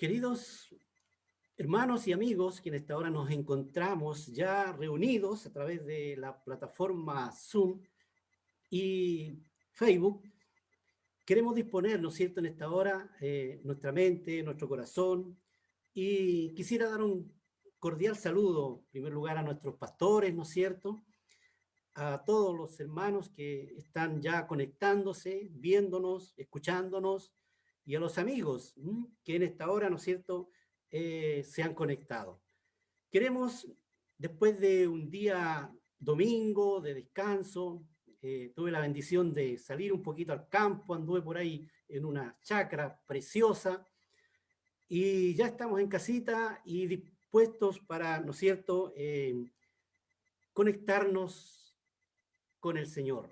Queridos hermanos y amigos, quienes hasta ahora nos encontramos ya reunidos a través de la plataforma Zoom y Facebook, queremos disponer, ¿no es cierto?, en esta hora, nuestra mente, nuestro corazón, y quisiera dar un cordial saludo, en primer lugar, a nuestros pastores, ¿no es cierto?, a todos los hermanos que están ya conectándose, viéndonos, escuchándonos, y a los amigos que en esta hora, ¿no es cierto?, se han conectado. Queremos, después de un día domingo de descanso, tuve la bendición de salir un poquito al campo, anduve por ahí en una chacra preciosa, y ya estamos en casita y dispuestos para, ¿no es cierto?, conectarnos con el Señor.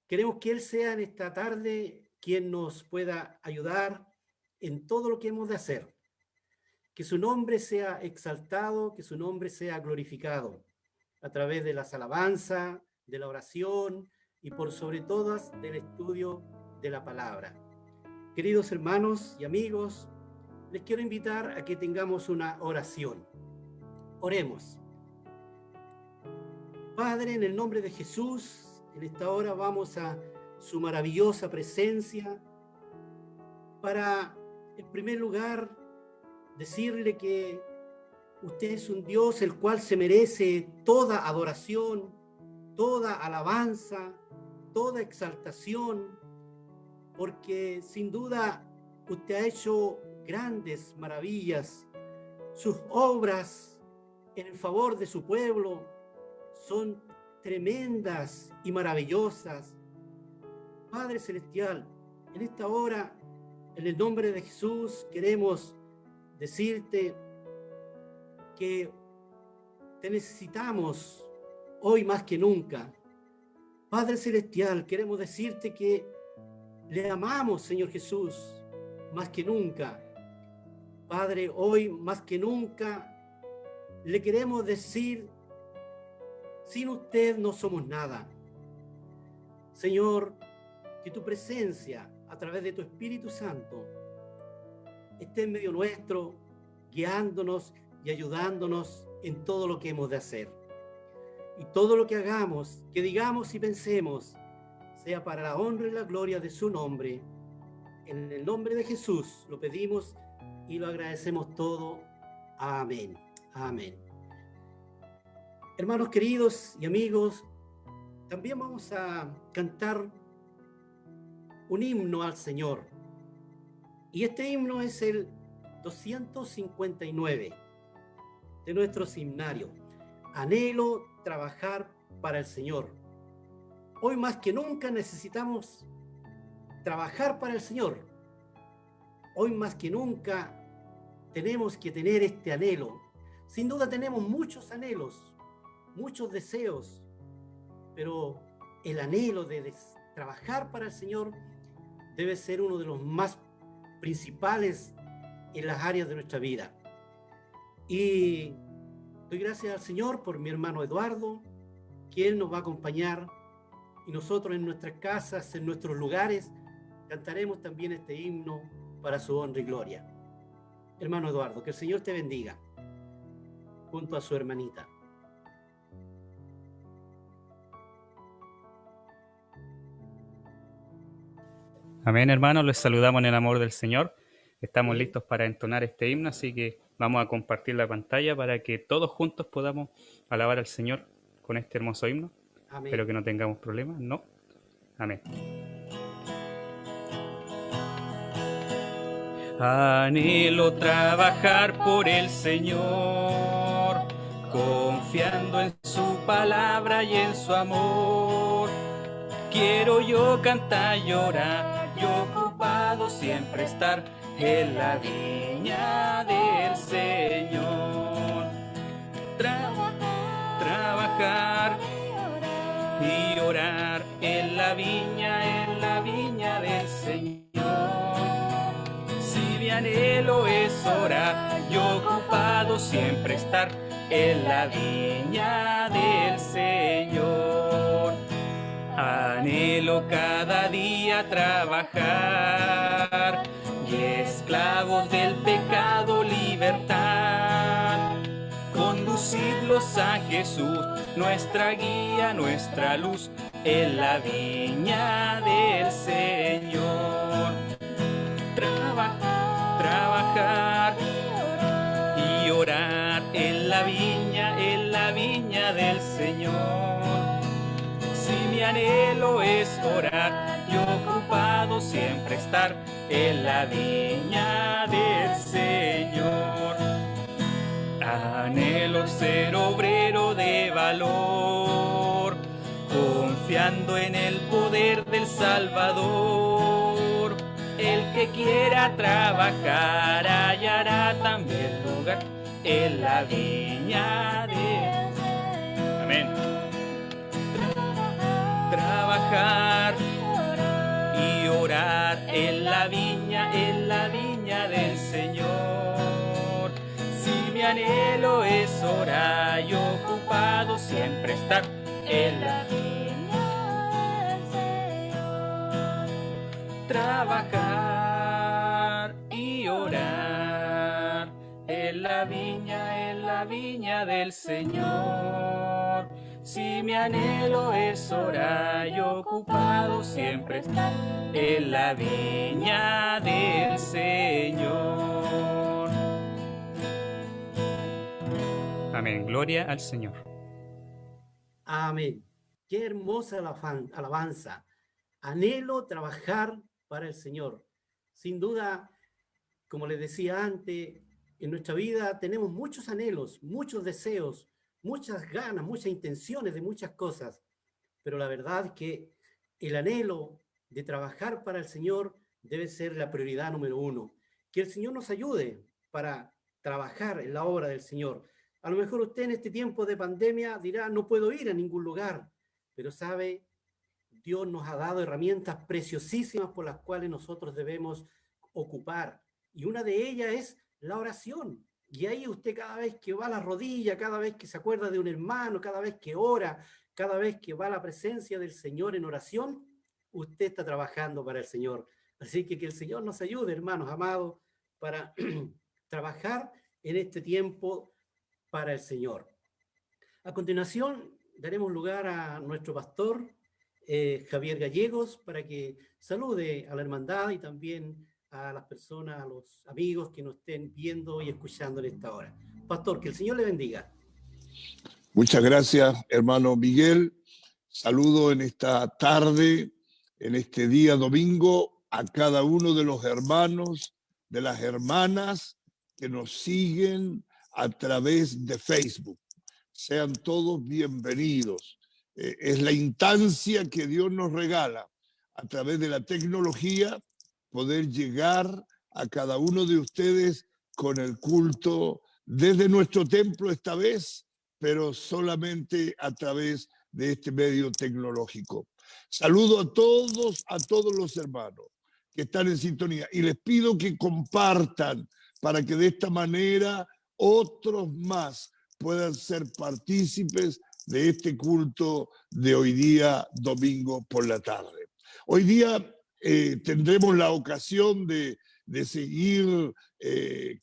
Queremos que Él sea en esta tarde quien nos pueda ayudar en todo lo que hemos de hacer. Que su nombre sea exaltado, que su nombre sea glorificado a través de las alabanzas, de la oración y por sobre todas del estudio de la palabra. Queridos hermanos y amigos, les quiero invitar a que tengamos una oración. Oremos. Padre, en el nombre de Jesús, en esta hora vamos a su maravillosa presencia para, en primer lugar, decirle que usted es un Dios el cual se merece toda adoración, toda alabanza, toda exaltación, porque sin duda usted ha hecho grandes maravillas. Sus obras en el favor de su pueblo son tremendas y maravillosas. Padre Celestial, en esta hora, en el nombre de Jesús, queremos decirte que te necesitamos hoy más que nunca. Padre Celestial, queremos decirte que le amamos, Señor Jesús, más que nunca. Padre, hoy más que nunca le queremos decir, sin usted no somos nada. Señor, que tu presencia a través de tu Espíritu Santo esté en medio nuestro, guiándonos y ayudándonos en todo lo que hemos de hacer. Y todo lo que hagamos, que digamos y pensemos, sea para la honra y la gloria de su nombre. En el nombre de Jesús lo pedimos y lo agradecemos todo. Amén. Amén. Hermanos queridos y amigos, también vamos a cantar un himno al Señor. Y este himno es el 259 de nuestro himnario. Anhelo trabajar para el Señor. Hoy más que nunca necesitamos trabajar para el Señor. Hoy más que nunca tenemos que tener este anhelo. Sin duda tenemos muchos anhelos, muchos deseos, pero el anhelo de trabajar para el Señor debe ser uno de los más principales en las áreas de nuestra vida. Y doy gracias al Señor por mi hermano Eduardo, que Él nos va a acompañar, y nosotros en nuestras casas, en nuestros lugares, cantaremos también este himno para su honra y gloria. Hermano Eduardo, que el Señor te bendiga, junto a su hermanita. Amén, hermanos, les saludamos en el amor del Señor. Estamos listos para entonar este himno, así que vamos a compartir la pantalla para que todos juntos podamos alabar al Señor con este hermoso himno. Amén. Espero que no tengamos problemas, ¿no? Amén. Anhelo trabajar por el Señor, confiando en su palabra y en su amor. Quiero yo cantar y orar, y ocupado siempre estar en la viña del Señor. Trabajar y orar en la viña del Señor. Si mi anhelo es orar, y ocupado siempre estar en la viña del Señor. Anhelo cada día trabajar y esclavos del pecado, libertad. Conducidlos a Jesús, nuestra guía, nuestra luz, en la viña del Señor. Trabajar y orar en la viña del Señor. Si mi anhelo es orar y ocupado siempre estar en la viña del Señor. Anhelo ser obrero de valor, confiando en el poder del Salvador. El que quiera trabajar hallará también lugar en la viña de... Amén. Trabajar y orar en la viña del Señor. Si mi anhelo es orar y ocupado siempre estar en la viña del Señor. Trabajar y orar en la viña del Señor. Si mi anhelo es orar y ocupado siempre estar en la viña del Señor. Amén. Gloria al Señor. Amén. Qué hermosa alabanza. Anhelo trabajar para el Señor. Sin duda, como les decía antes, en nuestra vida tenemos muchos anhelos, muchos deseos, muchas ganas, muchas intenciones de muchas cosas, pero la verdad es que el anhelo de trabajar para el Señor debe ser la prioridad número uno. Que el Señor nos ayude para trabajar en la obra del Señor. A lo mejor usted en este tiempo de pandemia dirá, no puedo ir a ningún lugar, pero sabe, Dios nos ha dado herramientas preciosísimas por las cuales nosotros debemos ocupar, y una de ellas es la oración. Y ahí usted cada vez que va a la rodilla, cada vez que se acuerda de un hermano, cada vez que ora, cada vez que va a la presencia del Señor en oración, usted está trabajando para el Señor. Así que el Señor nos ayude, hermanos amados, para trabajar en este tiempo para el Señor. A continuación, daremos lugar a nuestro pastor, Javier Gallegos, para que salude a la hermandad y también a las personas, a los amigos que nos estén viendo y escuchando en esta hora. Pastor, que el Señor le bendiga. Muchas gracias, hermano Miguel. Saludo en esta tarde, en este día domingo, a cada uno de los hermanos, de las hermanas que nos siguen a través de Facebook. Sean todos bienvenidos. Es la instancia que Dios nos regala a través de la tecnología, poder llegar a cada uno de ustedes con el culto desde nuestro templo esta vez, pero solamente a través de este medio tecnológico. Saludo a todos los hermanos que están en sintonía y les pido que compartan para que de esta manera otros más puedan ser partícipes de este culto de hoy día, domingo por la tarde. Hoy día tendremos la ocasión de seguir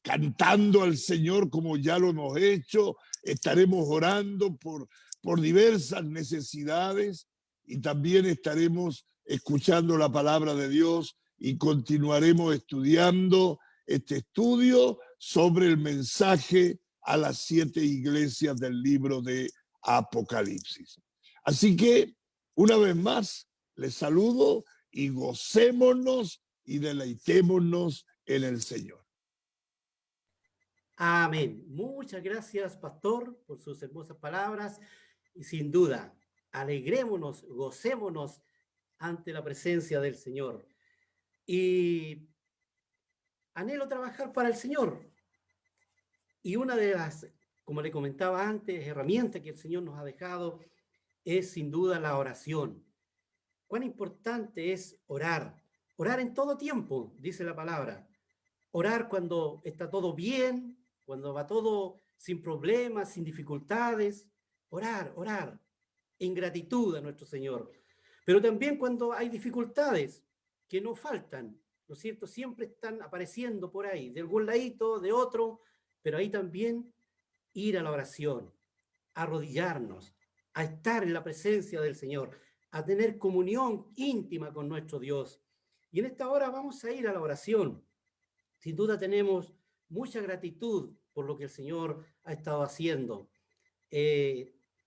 cantando al Señor como ya lo hemos hecho. Estaremos orando por diversas necesidades y también estaremos escuchando la palabra de Dios y continuaremos estudiando este estudio sobre el mensaje a las 7 iglesias del libro de Apocalipsis. Así que, una vez más, les saludo y gocémonos y deleitémonos en el Señor. Amén. Muchas gracias, pastor, por sus hermosas palabras y sin duda, alegrémonos, gocémonos ante la presencia del Señor. Y anhelo trabajar para el Señor. Y una de las, como le comentaba antes, herramientas que el Señor nos ha dejado es sin duda la oración. Cuán importante es orar. Orar en todo tiempo, dice la palabra. Orar cuando está todo bien, cuando va todo sin problemas, sin dificultades. Orar en gratitud a nuestro Señor. Pero también cuando hay dificultades que no faltan. ¿no es cierto? Siempre están apareciendo por ahí, de algún ladito, de otro, pero ahí también ir a la oración, a arrodillarnos, a estar en la presencia del Señor, a tener comunión íntima con nuestro Dios. Y en esta hora vamos a ir a la oración. Sin duda tenemos mucha gratitud por lo que el Señor ha estado haciendo.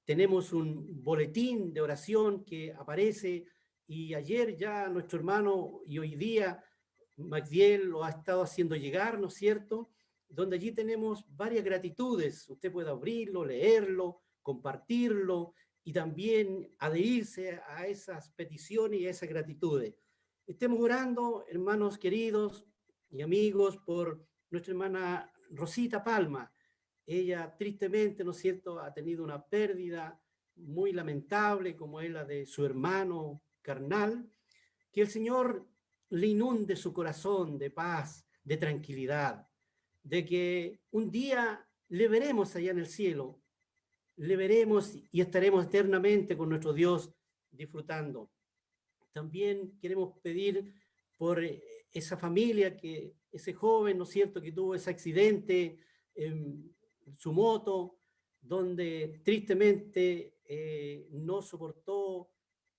Tenemos un boletín de oración que aparece y ayer ya nuestro hermano y hoy día Magdiel lo ha estado haciendo llegar, ¿no es cierto? Donde allí tenemos varias gratitudes. Usted puede abrirlo, leerlo, compartirlo y también adherirse a esas peticiones y a esas gratitudes. Estemos orando, hermanos queridos y amigos, por nuestra hermana Rosita Palma. Ella tristemente, ¿no es cierto?, ha tenido una pérdida muy lamentable, como es la de su hermano carnal. Que el Señor le inunde su corazón de paz, de tranquilidad, de que un día le veremos allá en el cielo, le veremos y estaremos eternamente con nuestro Dios disfrutando. También queremos pedir por esa familia, que ese joven, ¿no es cierto?, que tuvo ese accidente en su moto, donde tristemente no soportó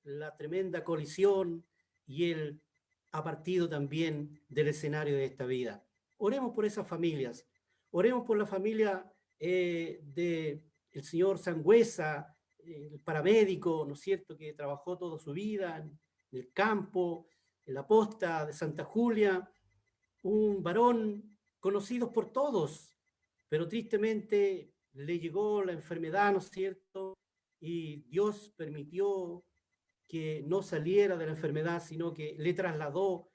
la tremenda colisión y él ha partido también del escenario de esta vida. Oremos por esas familias, oremos por la familia del señor Sangüesa, el paramédico, ¿no es cierto?, que trabajó toda su vida en el campo, en la posta de Santa Julia, un varón conocido por todos, pero tristemente le llegó la enfermedad, ¿no es cierto?, y Dios permitió que no saliera de la enfermedad, sino que le trasladó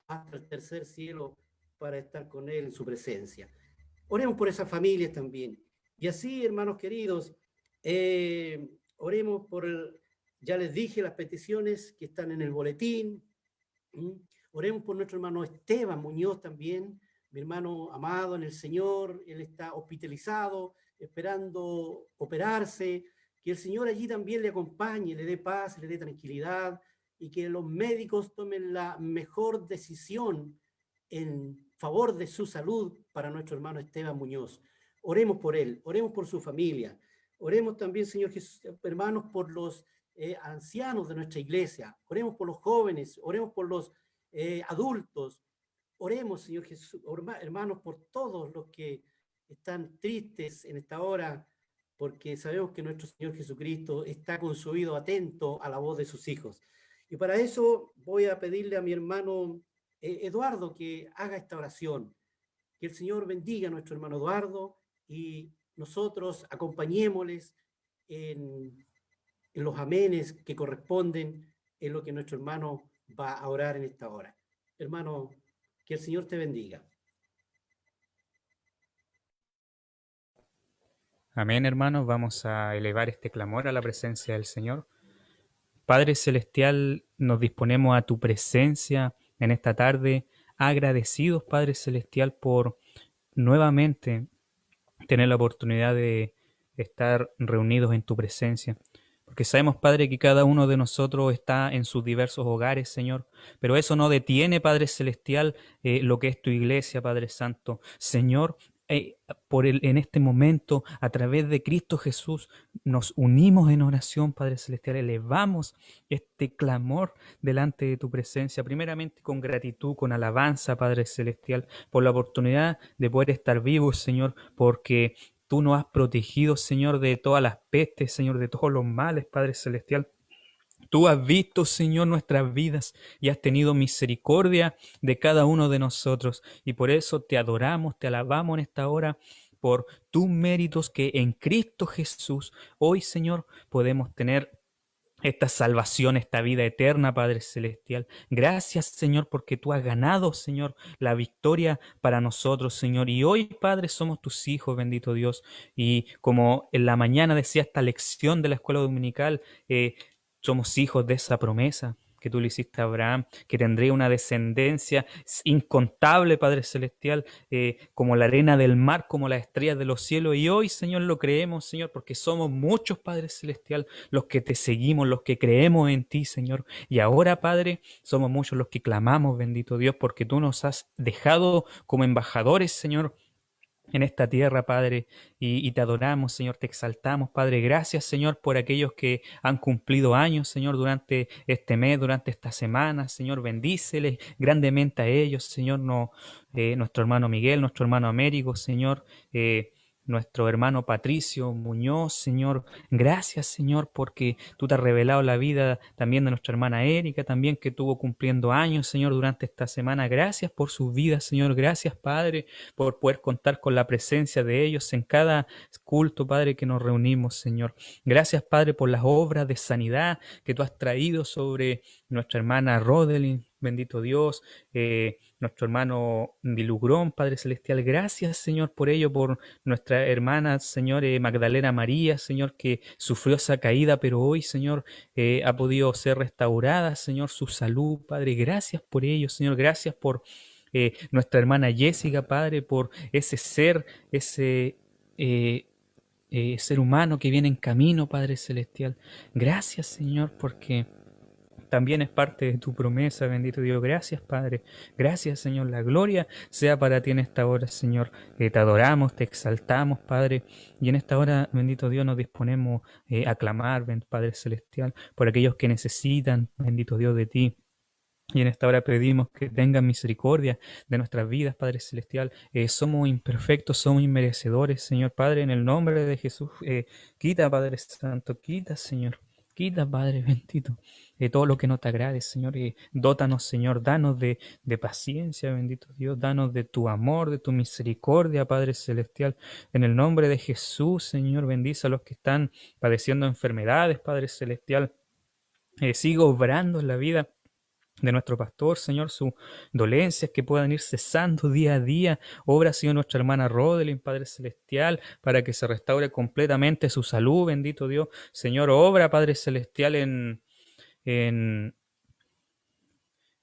hasta el tercer cielo para estar con él en su presencia. Oremos por esas familias también. Y así, hermanos queridos, oremos por ya les dije las peticiones que están en el boletín. Oremos por nuestro hermano Esteban Muñoz también, mi hermano amado en el Señor. Él está hospitalizado, esperando operarse. Que el Señor allí también le acompañe, le dé paz, le dé tranquilidad, y que los médicos tomen la mejor decisión en favor de su salud para nuestro hermano Esteban Muñoz. Oremos por él, oremos por su familia, oremos también, Señor Jesús, hermanos, por los ancianos de nuestra iglesia, oremos por los jóvenes, oremos por los adultos, oremos, Señor Jesús, hermanos, por todos los que están tristes en esta hora, porque sabemos que nuestro Señor Jesucristo está con su oído atento a la voz de sus hijos. Y para eso voy a pedirle a mi hermano Eduardo que haga esta oración. Que el Señor bendiga a nuestro hermano Eduardo y nosotros acompañémosles en los amenes que corresponden en lo que nuestro hermano va a orar en esta hora. Hermano, que el Señor te bendiga. Amén, hermanos. Vamos a elevar este clamor a la presencia del Señor. Padre Celestial, nos disponemos a tu presencia en esta tarde, agradecidos, Padre Celestial, por nuevamente tener la oportunidad de estar reunidos en tu presencia. Porque sabemos, Padre, que cada uno de nosotros está en sus diversos hogares, Señor. Pero eso no detiene, Padre Celestial, lo que es tu iglesia, Padre Santo. Señor, en este momento, a través de Cristo Jesús, nos unimos en oración, Padre Celestial, elevamos este clamor delante de tu presencia, primeramente con gratitud, con alabanza, Padre Celestial, por la oportunidad de poder estar vivos, Señor, porque tú nos has protegido, Señor, de todas las pestes, Señor, de todos los males, Padre Celestial. Tú has visto, Señor, nuestras vidas y has tenido misericordia de cada uno de nosotros. Y por eso te adoramos, te alabamos en esta hora por tus méritos que en Cristo Jesús hoy, Señor, podemos tener esta salvación, esta vida eterna, Padre Celestial. Gracias, Señor, porque tú has ganado, Señor, la victoria para nosotros, Señor. Y hoy, Padre, somos tus hijos, bendito Dios. Y como en la mañana decía esta lección de la escuela dominical, somos hijos de esa promesa que tú le hiciste a Abraham, que tendría una descendencia incontable, Padre Celestial, como la arena del mar, como las estrellas de los cielos. Y hoy, Señor, lo creemos, Señor, porque somos muchos, Padre Celestial, los que te seguimos, los que creemos en ti, Señor. Y ahora, Padre, somos muchos los que clamamos, bendito Dios, porque tú nos has dejado como embajadores, Señor, en esta tierra, Padre, y te adoramos, Señor, te exaltamos, Padre. Gracias, Señor, por aquellos que han cumplido años, Señor, durante este mes, durante esta semana, Señor, bendíceles grandemente a ellos, Señor, no, nuestro hermano Miguel, nuestro hermano Américo, Señor, nuestro hermano Patricio Muñoz, Señor. Gracias, Señor, porque tú te has revelado la vida también de nuestra hermana Erika, también que estuvo cumpliendo años, Señor, durante esta semana. Gracias por sus vidas, Señor. Gracias, Padre, por poder contar con la presencia de ellos en cada culto, Padre, que nos reunimos, Señor. Gracias, Padre, por las obras de sanidad que tú has traído sobre nuestra hermana Rodelin, bendito Dios, nuestro hermano Dilugrón, Padre Celestial. Gracias, Señor, por ello, por nuestra hermana, Señor, Magdalena María, Señor, que sufrió esa caída, pero hoy, Señor, ha podido ser restaurada, Señor, su salud, Padre. Gracias por ello, Señor. Gracias por nuestra hermana Jessica, Padre, por ese ser, ese ser humano que viene en camino, Padre Celestial. Gracias, Señor, porque también es parte de tu promesa, bendito Dios. Gracias, Padre. Gracias, Señor. La gloria sea para ti en esta hora, Señor. Te adoramos, te exaltamos, Padre. Y en esta hora, bendito Dios, nos disponemos a clamar, Padre Celestial, por aquellos que necesitan, bendito Dios, de ti. Y en esta hora pedimos que tengan misericordia de nuestras vidas, Padre Celestial. Somos imperfectos, somos inmerecedores, Señor Padre, en el nombre de Jesús. Quita, Padre Santo, quita, Señor. Quita, Padre bendito, todo lo que no te agrade, Señor. Dótanos, Señor, danos de paciencia, bendito Dios. Danos de tu amor, de tu misericordia, Padre Celestial. En el nombre de Jesús, Señor, bendice a los que están padeciendo enfermedades, Padre Celestial. Sigue obrando en la vida de nuestro pastor, Señor, sus dolencias que puedan ir cesando día a día. Obra, Señor, nuestra hermana Rodelin, Padre Celestial, para que se restaure completamente su salud, bendito Dios. Señor, obra, Padre Celestial, en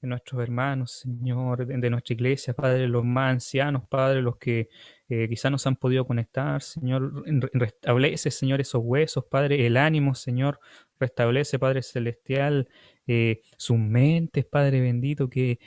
nuestros hermanos, Señor, de nuestra iglesia, Padre, los más ancianos, Padre, los que quizás no se han podido conectar, Señor, restablece, Señor, esos huesos, Padre, el ánimo, Señor, restablece, Padre Celestial, sus mentes, Padre bendito, que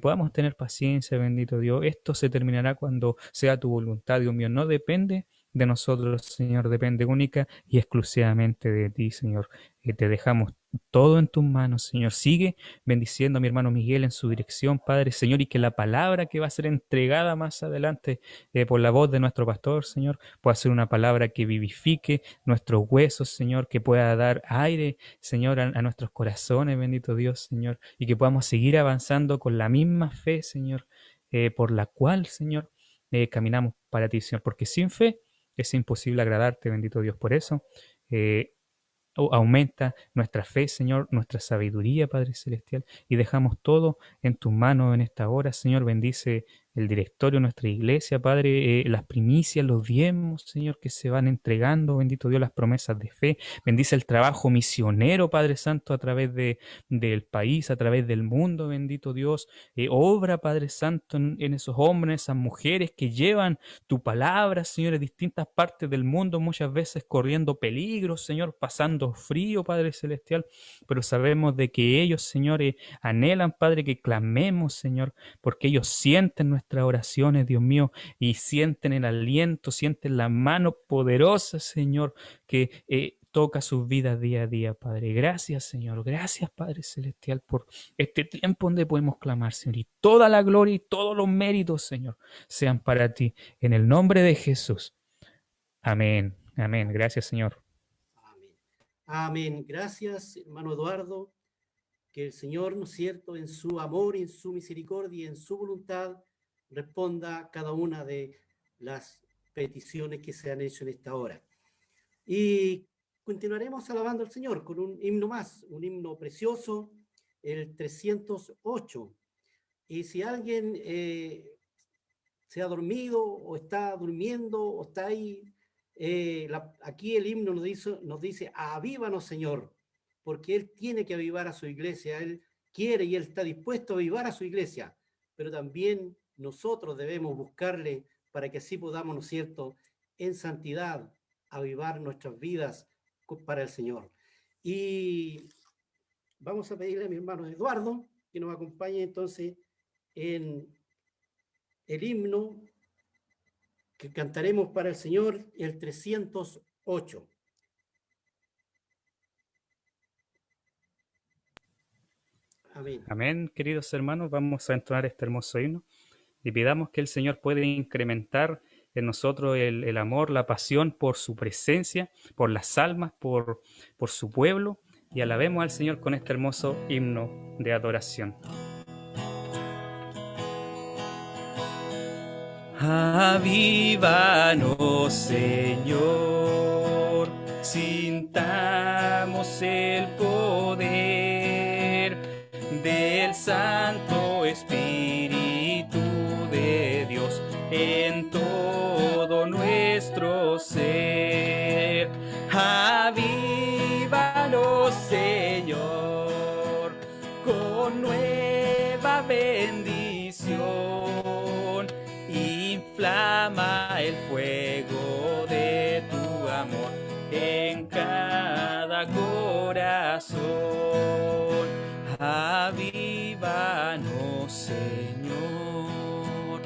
podamos tener paciencia, bendito Dios. Esto se terminará cuando sea tu voluntad, Dios mío. No depende de nosotros, Señor, depende única y exclusivamente de ti, Señor. Te dejamos todo en tus manos, Señor. Sigue bendiciendo a mi hermano Miguel en su dirección, Padre, Señor, y que la palabra que va a ser entregada más adelante por la voz de nuestro pastor, Señor, pueda ser una palabra que vivifique nuestros huesos, Señor, que pueda dar aire, Señor, a nuestros corazones, bendito Dios, Señor, y que podamos seguir avanzando con la misma fe, Señor, por la cual, Señor, caminamos para ti, Señor, porque sin fe es imposible agradarte, bendito Dios. Por eso, aumenta nuestra fe, Señor, nuestra sabiduría, Padre Celestial, y dejamos todo en tus manos en esta hora, Señor. Bendice el directorio de nuestra iglesia, Padre, las primicias, los diezmos, Señor, que se van entregando, bendito Dios, las promesas de fe. Bendice el trabajo misionero, Padre Santo, a través del país, a través del mundo, bendito Dios. Obra, Padre Santo, en esos hombres, esas mujeres que llevan tu palabra, Señor, en distintas partes del mundo, muchas veces corriendo peligros, Señor, pasando frío, Padre Celestial, pero sabemos de que ellos, Señor, anhelan, Padre, que clamemos, Señor, porque ellos sienten nuestras oraciones, Dios mío, y sienten el aliento, sienten la mano poderosa, Señor, que toca sus vidas día a día, Padre. Gracias, Señor. Gracias, Padre Celestial, por este tiempo donde podemos clamar, Señor. Y toda la gloria y todos los méritos, Señor, sean para ti. En el nombre de Jesús. Amén. Amén. Gracias, Señor. Amén. Amén. Gracias, hermano Eduardo. Que el Señor, ¿no es cierto?, en su amor, en su misericordia y en su voluntad, responda a cada una de las peticiones que se han hecho en esta hora. Y continuaremos alabando al Señor con un himno más, un himno precioso, el 308. Y si alguien se ha dormido o está durmiendo o está ahí, aquí el himno nos dice, avívanos, Señor, porque Él tiene que avivar a su iglesia. Él quiere y Él está dispuesto a avivar a su iglesia, pero también nosotros debemos buscarle para que así podamos, ¿no es cierto?, en santidad avivar nuestras vidas para el Señor. Y vamos a pedirle a mi hermano Eduardo que nos acompañe entonces en el himno que cantaremos para el Señor, el 308. Amén. Amén, queridos hermanos, vamos a entonar este hermoso himno y pidamos que el Señor pueda incrementar en nosotros el amor, la pasión por su presencia, por las almas, por su pueblo, y alabemos al Señor con este hermoso himno de adoración. Avívanos, Señor, sintamos el poder del Santo Espíritu de Dios en todo nuestro ser. Avívanos, Señor, con nueva bendición. Inflama el fuego de tu amor en cada corazón. Avívanos, Señor,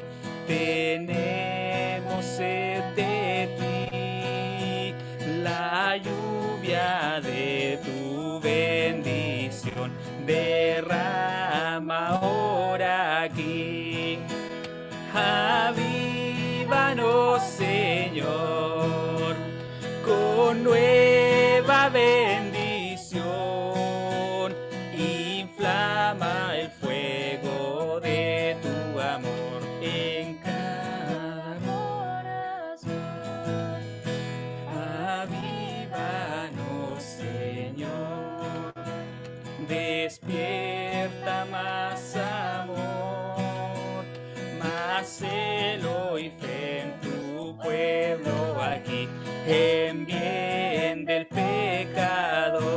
tenemos sed de ti, la lluvia de tu bendición derrama ahora aquí. Avívanos, Señor, con nueva bendición. Inflama el fuego de tu amor en cada corazón. Avívanos, Señor, despierta más amor, más celo y fe en tu pueblo aquí, en bien del pecador.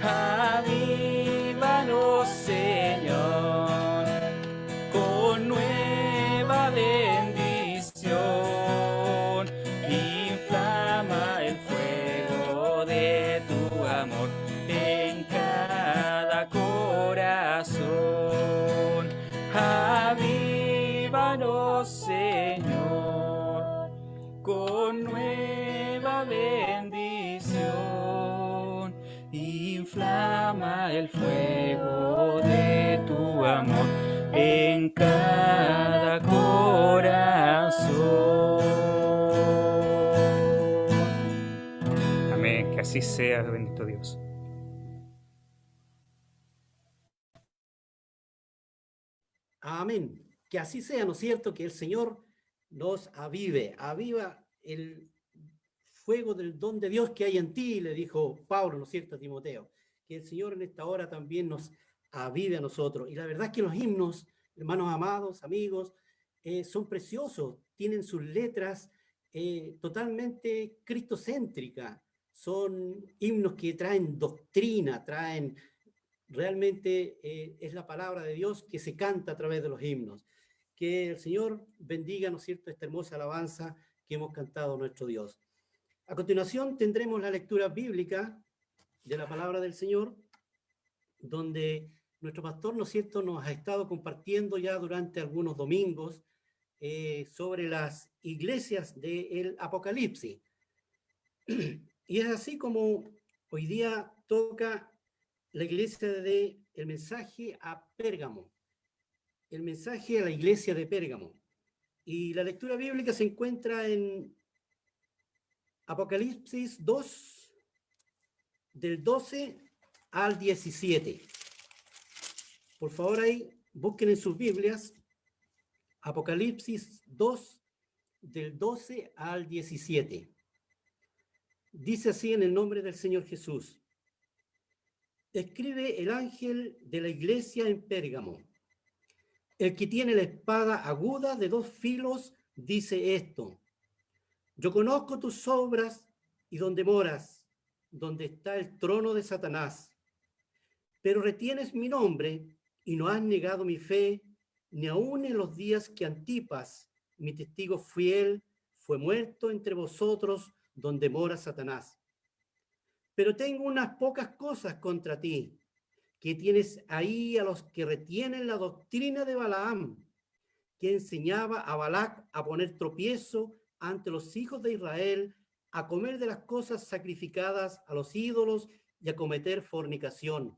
Avívanos, Señor, con nueva bendición. Inflama el fuego de tu amor en cada corazón. Avívanos, Señor, con nueva bendición. Inflama el fuego de tu amor en cada corazón. Amén, que así sea, bendito Dios. Amén. Que así sea, ¿no es cierto? Que el Señor nos aviva el fuego del don de Dios que hay en ti, le dijo Pablo, ¿no es cierto?, a Timoteo. Que el Señor en esta hora también nos avive a nosotros. Y la verdad es que los himnos, hermanos amados, amigos, son preciosos, tienen sus letras totalmente cristocéntricas, son himnos que traen doctrina, traen realmente es la palabra de Dios que se canta a través de los himnos. Que el Señor bendiga, ¿no es cierto?, esta hermosa alabanza que hemos cantado a nuestro Dios. A continuación tendremos la lectura bíblica de la palabra del Señor, donde nuestro pastor, ¿no es cierto?, nos ha estado compartiendo ya durante algunos domingos sobre las iglesias del Apocalipsis. Y es así como hoy día toca la iglesia de el mensaje a Pérgamo, el mensaje a la iglesia de Pérgamo. Y la lectura bíblica se encuentra en Apocalipsis 2, del 12 al 17. Por favor, ahí busquen en sus Biblias Apocalipsis 2, del 12 al 17. Dice así en el nombre del Señor Jesús: escribe el ángel de la iglesia en Pérgamo. El que tiene la espada aguda de 2 filos dice esto: yo conozco tus obras y donde moras, donde está el trono de Satanás. pero retienes mi nombre y no has negado mi fe, ni aun en los días que Antipas, mi testigo fiel, fue muerto entre vosotros donde mora Satanás. Pero tengo unas pocas cosas contra ti, que tienes ahí a los que retienen la doctrina de Balaam, que enseñaba a Balac a poner tropiezo ante los hijos de Israel, a comer de las cosas sacrificadas a los ídolos y a cometer fornicación.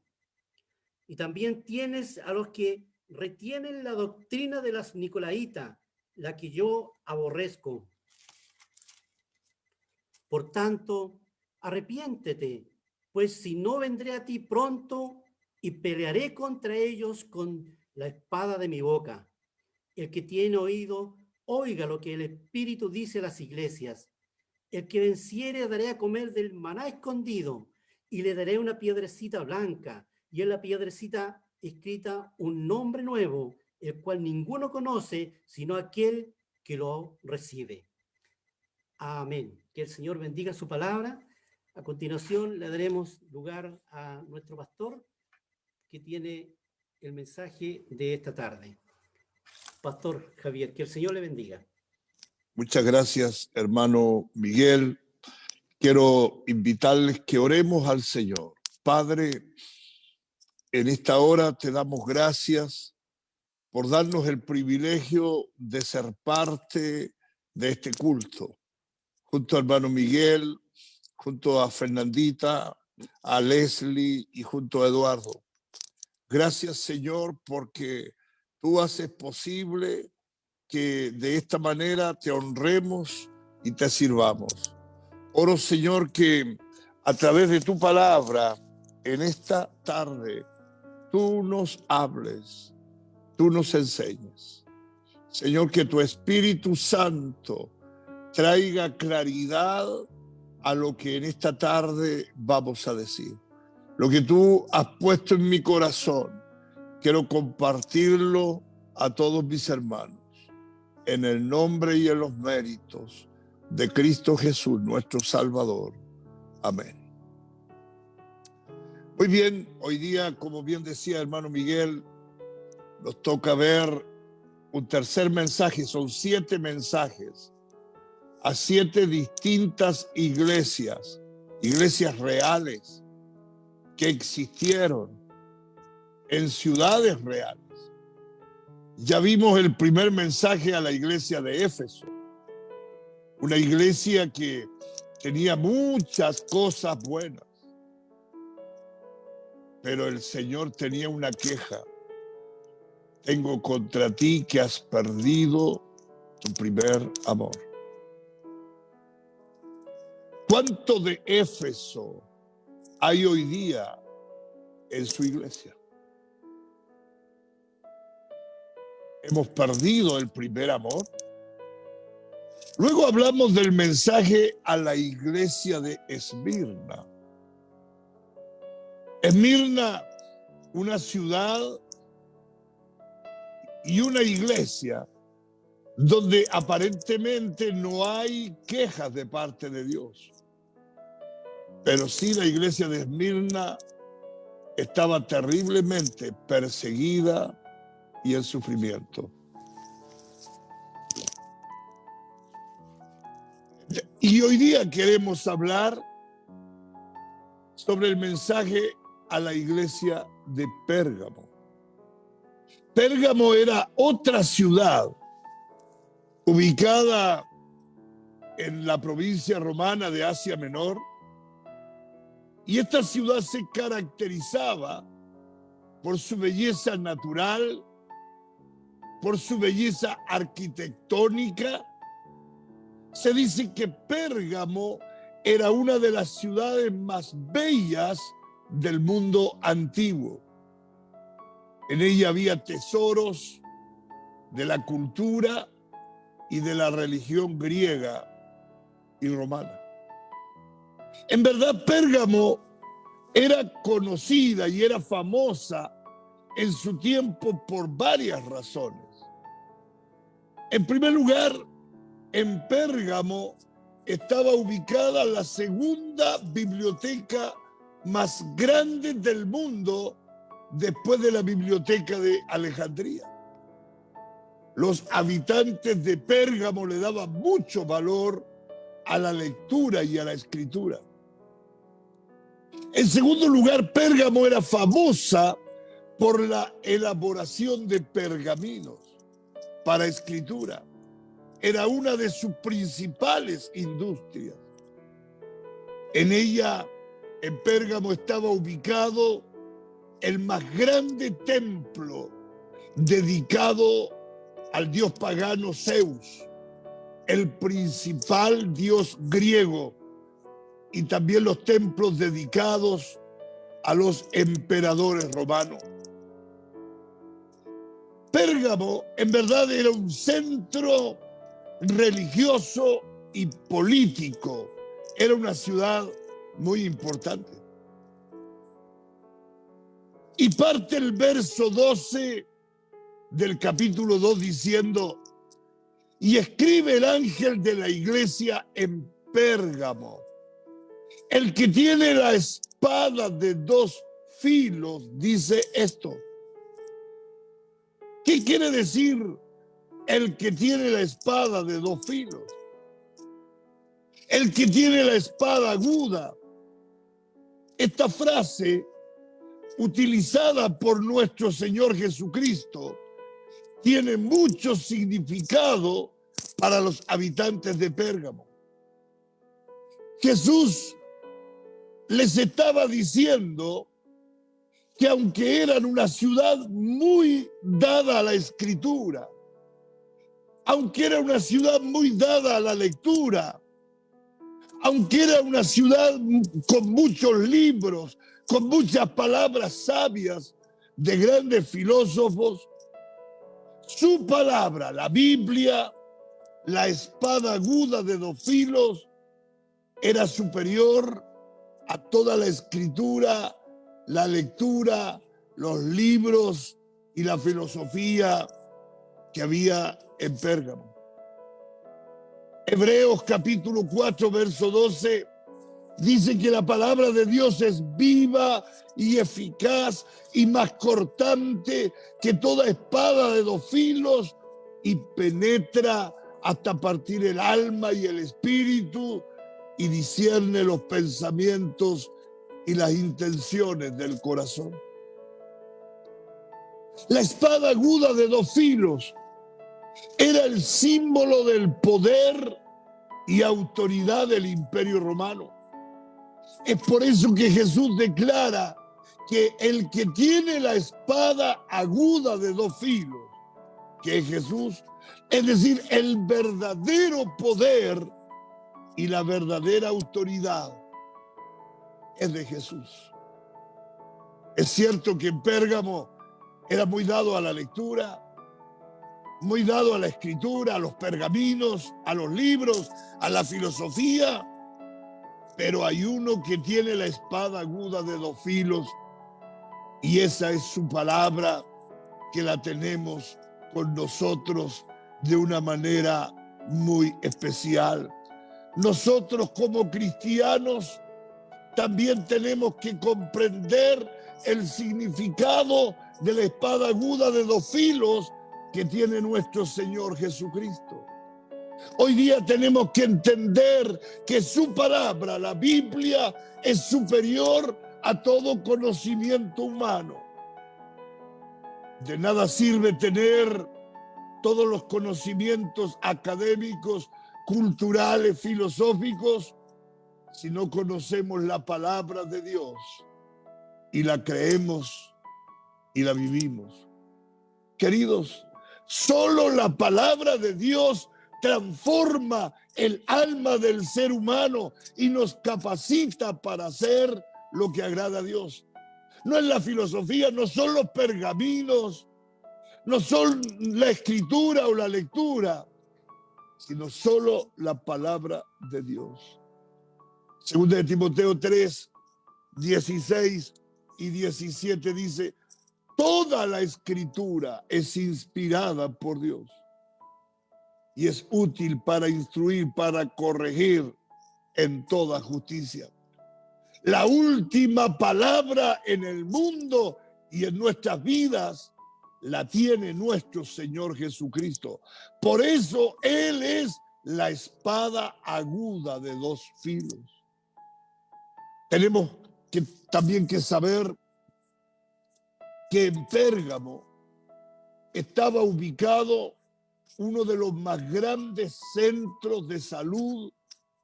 Y también tienes a los que retienen la doctrina de las Nicolaitas, la que yo aborrezco. Por tanto, arrepiéntete, pues si no vendré a ti pronto y pelearé contra ellos con la espada de mi boca. El que tiene oído, oiga lo que el Espíritu dice a las iglesias. El que venciere daré a comer del maná escondido, y le daré una piedrecita blanca, y en la piedrecita escrita un nombre nuevo, el cual ninguno conoce, sino aquel que lo recibe. Amén. Que el Señor bendiga su palabra. A continuación le daremos lugar a nuestro pastor, que tiene el mensaje de esta tarde. Pastor Javier, que el Señor le bendiga. Muchas gracias, hermano Miguel. Quiero invitarles que oremos al Señor. Padre, en esta hora te damos gracias por darnos el privilegio de ser parte de este culto. Junto a hermano Miguel, junto a Fernandita, a Leslie y junto a Eduardo. Gracias, Señor, porque tú haces posible que de esta manera te honremos y te sirvamos. Oro, Señor, que a través de tu palabra en esta tarde tú nos hables, tú nos enseñes. Señor, que tu Espíritu Santo traiga claridad a lo que en esta tarde vamos a decir. Lo que tú has puesto en mi corazón, quiero compartirlo a todos mis hermanos. En el nombre y en los méritos de Cristo Jesús, nuestro Salvador. Amén. Muy bien, hoy día, como bien decía hermano Miguel, nos toca ver un tercer mensaje. Son 7 mensajes a 7 distintas iglesias reales que existieron en ciudades reales. Ya vimos el primer mensaje a la iglesia de Éfeso, una iglesia que tenía muchas cosas buenas, pero el Señor tenía una queja. Tengo contra ti que has perdido tu primer amor. ¿Cuánto de Éfeso hay hoy día en su iglesia? Hemos perdido el primer amor. Luego hablamos del mensaje a la iglesia de Esmirna. Esmirna, una ciudad y una iglesia donde aparentemente no hay quejas de parte de Dios. Pero sí, la iglesia de Esmirna estaba terriblemente perseguida y en sufrimiento. Y hoy día queremos hablar sobre el mensaje a la iglesia de Pérgamo. Pérgamo era otra ciudad ubicada en la provincia romana de Asia Menor, y esta ciudad se caracterizaba por su belleza natural, por su belleza arquitectónica. Se dice que Pérgamo era una de las ciudades más bellas del mundo antiguo. En ella había tesoros de la cultura y de la religión griega y romana. En verdad, Pérgamo era conocida y era famosa en su tiempo por varias razones. En primer lugar, en Pérgamo estaba ubicada la segunda biblioteca más grande del mundo después de la biblioteca de Alejandría. Los habitantes de Pérgamo le daban mucho valor a la lectura y a la escritura. En segundo lugar, Pérgamo era famosa por la elaboración de pergaminos para escritura. Era una de sus principales industrias. En ella, en Pérgamo, estaba ubicado el más grande templo dedicado al dios pagano Zeus, el principal dios griego, y también los templos dedicados a los emperadores romanos. Pérgamo en verdad era un centro religioso y político. Era una ciudad muy importante. Y parte el verso 12 del capítulo 2 diciendo: y escribe el ángel de la iglesia en Pérgamo, el que tiene la espada de dos filos, dice esto. ¿Qué quiere decir el que tiene la espada de dos filos? El que tiene la espada aguda. Esta frase, utilizada por nuestro Señor Jesucristo, tiene mucho significado para los habitantes de Pérgamo. Jesús les estaba diciendo que aunque eran una ciudad muy dada a la escritura, aunque era una ciudad muy dada a la lectura, aunque era una ciudad con muchos libros, con muchas palabras sabias de grandes filósofos, su palabra, la Biblia, la espada aguda de dos filos, era superior a toda la escritura, la lectura, los libros y la filosofía que había en Pérgamo. Hebreos capítulo 4, verso 12, dice que la palabra de Dios es viva y eficaz y más cortante que toda espada de dos filos y penetra hasta partir el alma y el espíritu y discierne los pensamientos y las intenciones del corazón. La espada aguda de dos filos era el símbolo del poder y autoridad del Imperio Romano. Es por eso que Jesús declara que el que tiene la espada aguda de dos filos, que es Jesús, es decir, el verdadero poder y la verdadera autoridad es de Jesús. Es cierto que en Pérgamo era muy dado a la lectura, muy dado a la escritura, a los pergaminos, a los libros, a la filosofía, pero hay uno que tiene la espada aguda de dos filos y esa es su palabra, que la tenemos con nosotros de una manera muy especial. Nosotros como cristianos también tenemos que comprender el significado de la espada aguda de dos filos que tiene nuestro Señor Jesucristo. Hoy día tenemos que entender que su palabra, la Biblia, es superior a todo conocimiento humano. De nada sirve tener todos los conocimientos académicos, culturales, filosóficos, si no conocemos la palabra de Dios y la creemos y la vivimos. Queridos, solo la palabra de Dios transforma el alma del ser humano y nos capacita para hacer lo que agrada a Dios. No es la filosofía, no son los pergaminos, no son la escritura o la lectura, sino solo la palabra de Dios. Segunda de Timoteo 3, 16 y 17 dice: toda la escritura es inspirada por Dios y es útil para instruir, para corregir en toda justicia. La última palabra en el mundo y en nuestras vidas la tiene nuestro Señor Jesucristo. Por eso Él es la espada aguda de dos filos. Tenemos también que saber que en Pérgamo estaba ubicado uno de los más grandes centros de salud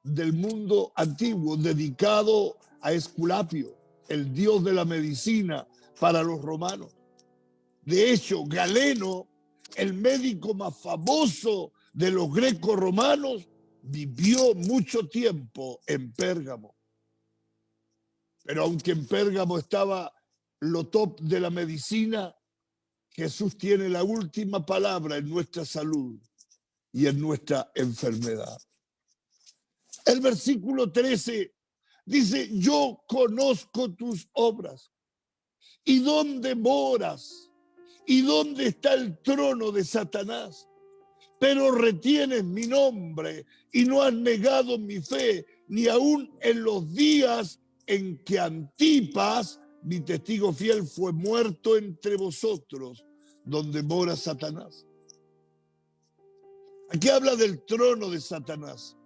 del mundo antiguo, dedicado a Esculapio, el dios de la medicina para los romanos. De hecho, Galeno, el médico más famoso de los greco-romanos, vivió mucho tiempo en Pérgamo. Pero aunque en Pérgamo estaba lo top de la medicina, Jesús tiene la última palabra en nuestra salud y en nuestra enfermedad. El versículo 13 dice: yo conozco tus obras y dónde moras y dónde está el trono de Satanás, pero retienes mi nombre y no has negado mi fe, ni aun en los días en que Antipas, mi testigo fiel, fue muerto entre vosotros, donde mora Satanás. Aquí habla del trono de Satanás.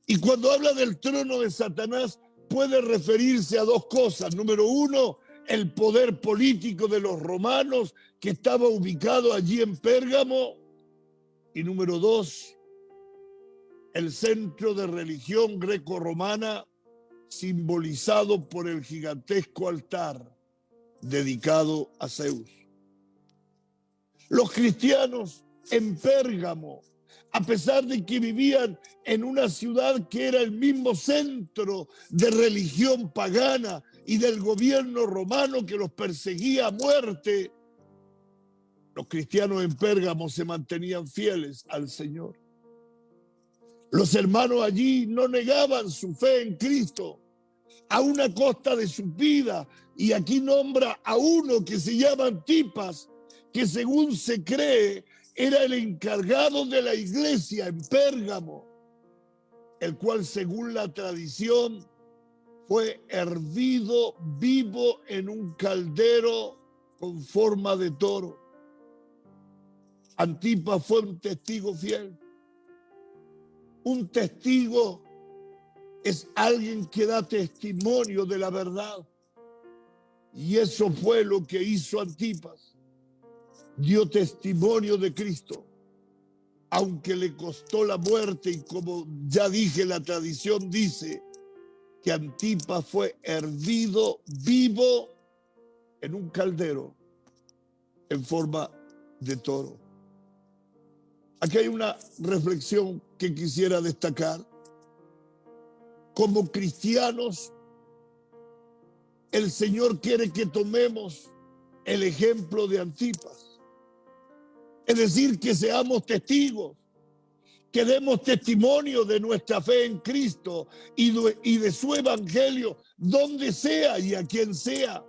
Y cuando habla del trono de Satanás, puede referirse a dos cosas. Número uno, el poder político de los romanos que estaba ubicado allí en Pérgamo. Y número dos, el centro de religión greco-romana simbolizado por el gigantesco altar dedicado a Zeus. Los cristianos en Pérgamo, a pesar de que vivían en una ciudad que era el mismo centro de religión pagana y del gobierno romano que los perseguía a muerte, los cristianos en Pérgamo se mantenían fieles al Señor. Los hermanos allí no negaban su fe en Cristo a una costa de su vida. Y aquí nombra a uno que se llama Antipas, que según se cree era el encargado de la iglesia en Pérgamo, el cual según la tradición fue hervido vivo en un caldero con forma de toro. Antipas fue un testigo fiel. Un testigo es alguien que da testimonio de la verdad. Y eso fue lo que hizo Antipas. Dio testimonio de Cristo, aunque le costó la muerte, y como ya dije, la tradición dice que Antipas fue hervido vivo en un caldero en forma de toro. Aquí hay una reflexión que quisiera destacar. Como cristianos, el Señor quiere que tomemos el ejemplo de Antipas. Es decir, que seamos testigos, que demos testimonio de nuestra fe en Cristo y de su evangelio, donde sea y a quien sea,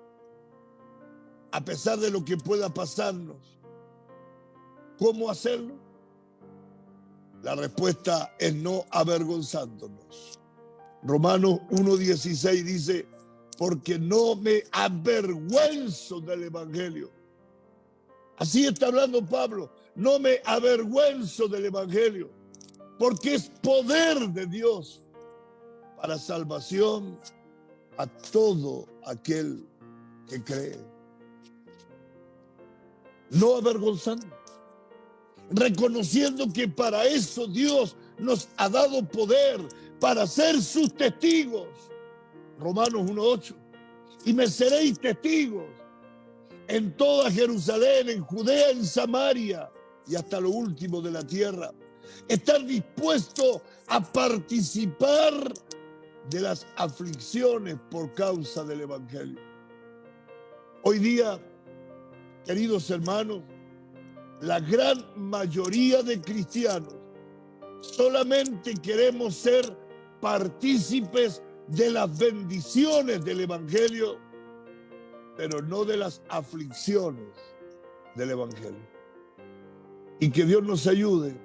a pesar de lo que pueda pasarnos. ¿Cómo hacerlo? La respuesta es no avergonzándonos. Romanos 1:16 dice: porque no me avergüenzo del evangelio. Así está hablando Pablo. No me avergüenzo del evangelio, porque es poder de Dios para salvación a todo aquel que cree. No avergonzando, reconociendo que para eso Dios nos ha dado poder para ser sus testigos. Romanos 1:8. Y me seréis testigos en toda Jerusalén, en Judea, en Samaria y hasta lo último de la tierra. Estar dispuesto a participar de las aflicciones por causa del evangelio. Hoy día, queridos hermanos, la gran mayoría de cristianos solamente queremos ser partícipes de las bendiciones del evangelio, pero no de las aflicciones del evangelio. Y que Dios nos ayude,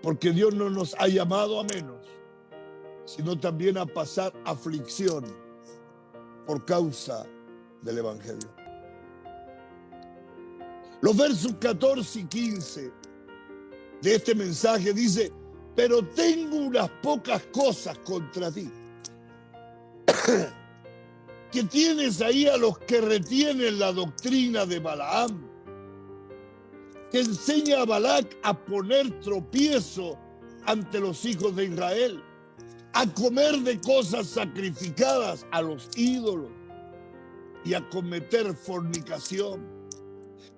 porque Dios no nos ha llamado a menos, sino también a pasar aflicción por causa del evangelio. Los versos 14 y 15 de este mensaje dice: pero tengo unas pocas cosas contra ti. Que tienes ahí a los que retienen la doctrina de Balaam, que enseña a Balac a poner tropiezo ante los hijos de Israel, a comer de cosas sacrificadas a los ídolos y a cometer fornicación.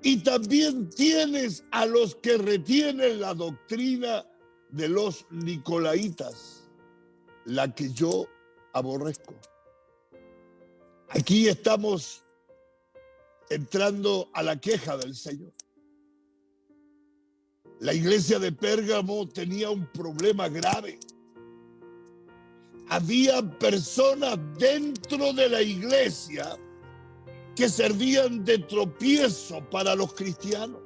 Y también tienes a los que retienen la doctrina de los nicolaitas, la que yo aborrezco. Aquí estamos entrando a la queja del Señor. La iglesia de Pérgamo tenía un problema grave. Había personas dentro de la iglesia que servían de tropiezo para los cristianos.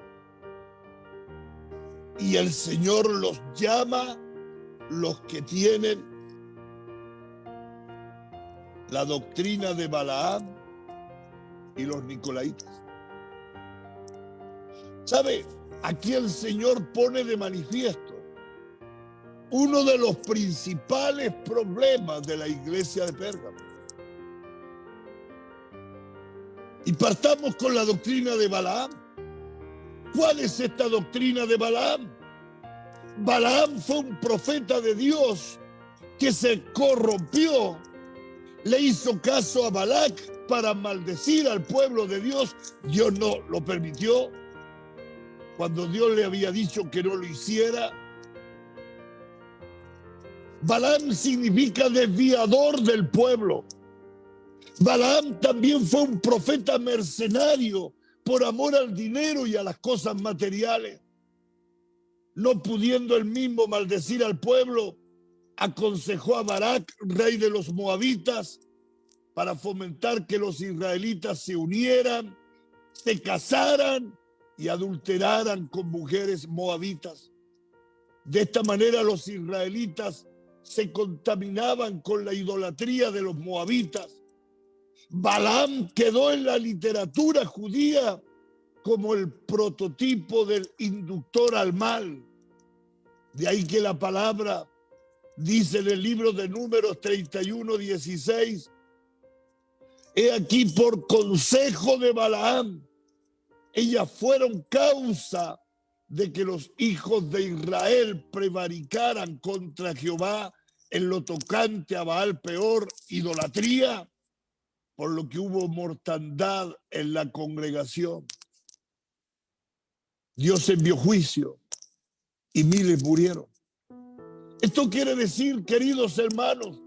Y el Señor los llama los que tienen la doctrina de Balaam y los nicolaitas. ¿Sabe? Aquí el Señor pone de manifiesto uno de los principales problemas de la iglesia de Pérgamo. Y partamos con la doctrina de Balaam. ¿Cuál es esta doctrina de Balaam? Balaam fue un profeta de Dios que se corrompió, le hizo caso a Balac para maldecir al pueblo de Dios. Dios no lo permitió cuando Dios le había dicho que no lo hiciera. Balaam significa desviador del pueblo. Balaam también fue un profeta mercenario por amor al dinero y a las cosas materiales. No pudiendo él mismo maldecir al pueblo, aconsejó a Balac, rey de los moabitas, para fomentar que los israelitas se unieran, se casaran y adulteraran con mujeres moabitas. De esta manera los israelitas se contaminaban con la idolatría de los moabitas. Balaam quedó en la literatura judía como el prototipo del inductor al mal. De ahí que la palabra dice en el libro de Números 31:16: he aquí, por consejo de Balaam, ellas fueron causa de que los hijos de Israel prevaricaran contra Jehová en lo tocante a Baal Peor, idolatría, por lo que hubo mortandad en la congregación. Dios envió juicio y miles murieron. Esto quiere decir, queridos hermanos,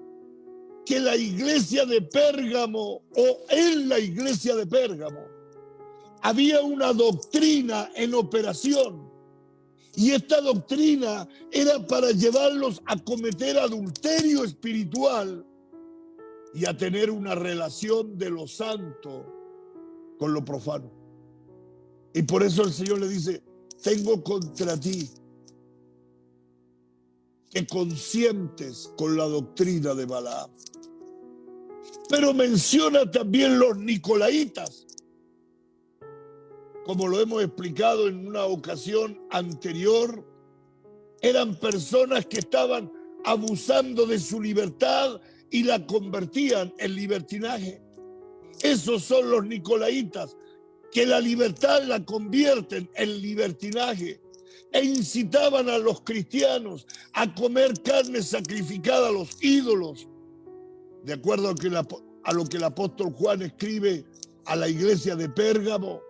que la iglesia de Pérgamo, o en la iglesia de Pérgamo, había una doctrina en operación. Y esta doctrina era para llevarlos a cometer adulterio espiritual y a tener una relación de lo santo con lo profano. Y por eso el Señor le dice: tengo contra ti que consientes con la doctrina de Balaam. Pero menciona también los nicolaitas. Como lo hemos explicado en una ocasión anterior, eran personas que estaban abusando de su libertad y la convertían en libertinaje. Esos son los nicolaitas, que la libertad la convierten en libertinaje e incitaban a los cristianos a comer carne sacrificada a los ídolos. De acuerdo a lo que el apóstol Juan escribe a la iglesia de Pérgamo,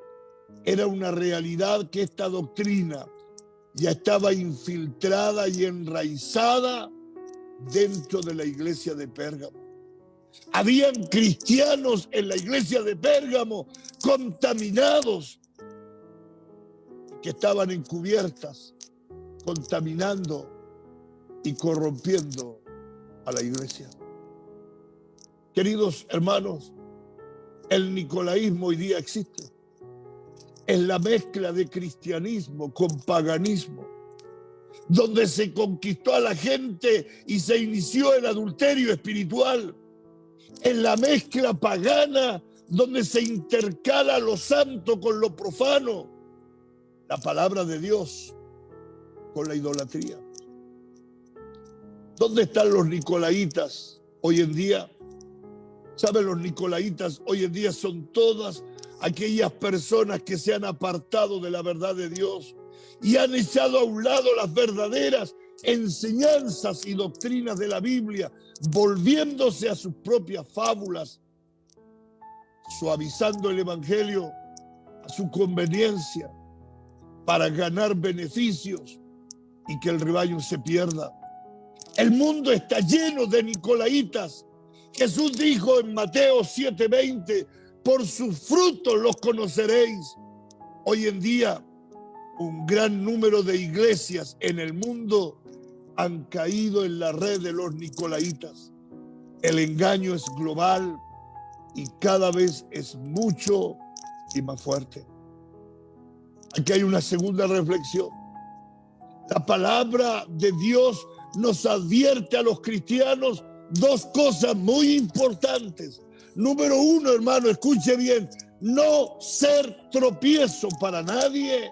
era una realidad que esta doctrina ya estaba infiltrada y enraizada dentro de la iglesia de Pérgamo. Habían cristianos en la iglesia de Pérgamo contaminados, que estaban encubiertas, contaminando y corrompiendo a la iglesia. Queridos hermanos, el nicolaísmo hoy día existe. Es la mezcla de cristianismo con paganismo, donde se conquistó a la gente y se inició el adulterio espiritual. Es la mezcla pagana donde se intercala lo santo con lo profano. la palabra de Dios con la idolatría. ¿Dónde están los nicolaitas hoy en día? ¿Saben? Los nicolaitas hoy en día son todas aquellas personas que se han apartado de la verdad de Dios y han echado a un lado las verdaderas enseñanzas y doctrinas de la Biblia, volviéndose a sus propias fábulas, suavizando el evangelio a su conveniencia para ganar beneficios y que el rebaño se pierda. El mundo está lleno de nicolaitas. Jesús dijo en Mateo 7:20, por sus frutos los conoceréis. Hoy en día, un gran número de iglesias en el mundo han caído en la red de los nicolaitas. El engaño es global y cada vez es mucho y más fuerte. Aquí hay una segunda reflexión. La palabra de Dios nos advierte a los cristianos dos cosas muy importantes. Número uno, hermano, escuche bien, no ser tropiezo para nadie.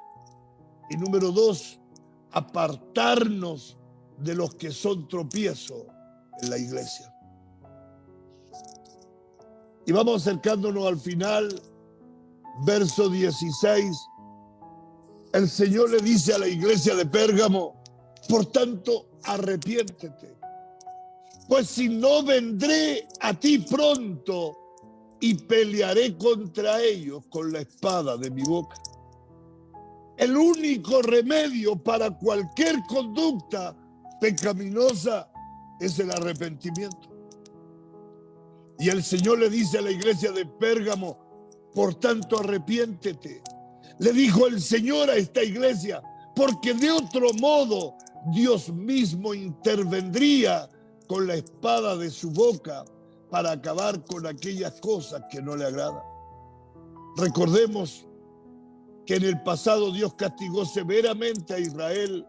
Y número dos, apartarnos de los que son tropiezo en la iglesia. Y vamos acercándonos al final, verso 16. El Señor le dice a la iglesia de Pérgamo, por tanto, arrepiéntete, pues si no vendré a ti pronto y pelearé contra ellos con la espada de mi boca. El único remedio para cualquier conducta pecaminosa es el arrepentimiento. Y el Señor le dice a la iglesia de Pérgamo, por tanto arrepiéntete. Le dijo el Señor a esta iglesia, porque de otro modo Dios mismo intervendría con la espada de su boca para acabar con aquellas cosas que no le agradan. Recordemos que en el pasado Dios castigó severamente a Israel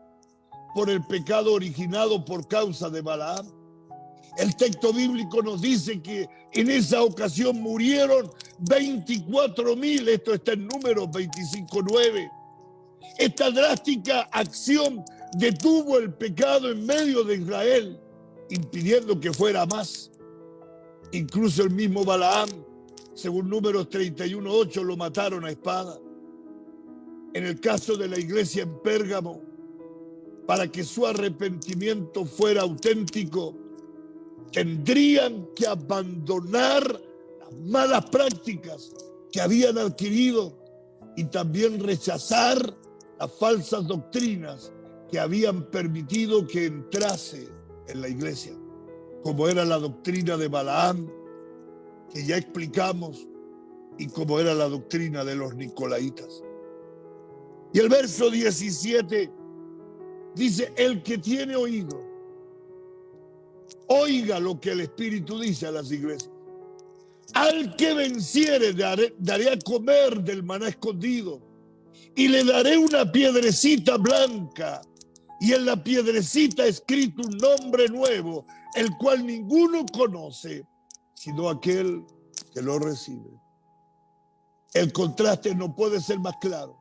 por el pecado originado por causa de Balaam. El texto bíblico nos dice que en esa ocasión murieron 24,000, esto está en Números 25:9. Esta drástica acción detuvo el pecado en medio de Israel, impidiendo que fuera más. Incluso el mismo Balaam, según Números 31:8, lo mataron a espada. En el caso de la iglesia en Pérgamo, para que su arrepentimiento fuera auténtico, tendrían que abandonar las malas prácticas que habían adquirido y también rechazar las falsas doctrinas que habían permitido que entrase en la iglesia, como era la doctrina de Balaam, que ya explicamos, y como era la doctrina de los nicolaitas. Y el verso 17 dice, el que tiene oído, oiga lo que el Espíritu dice a las iglesias. Al que venciere daré a comer del maná escondido y le daré una piedrecita blanca y en la piedrecita escrito un nombre nuevo, el cual ninguno conoce sino aquel que lo recibe. El contraste no puede ser más claro.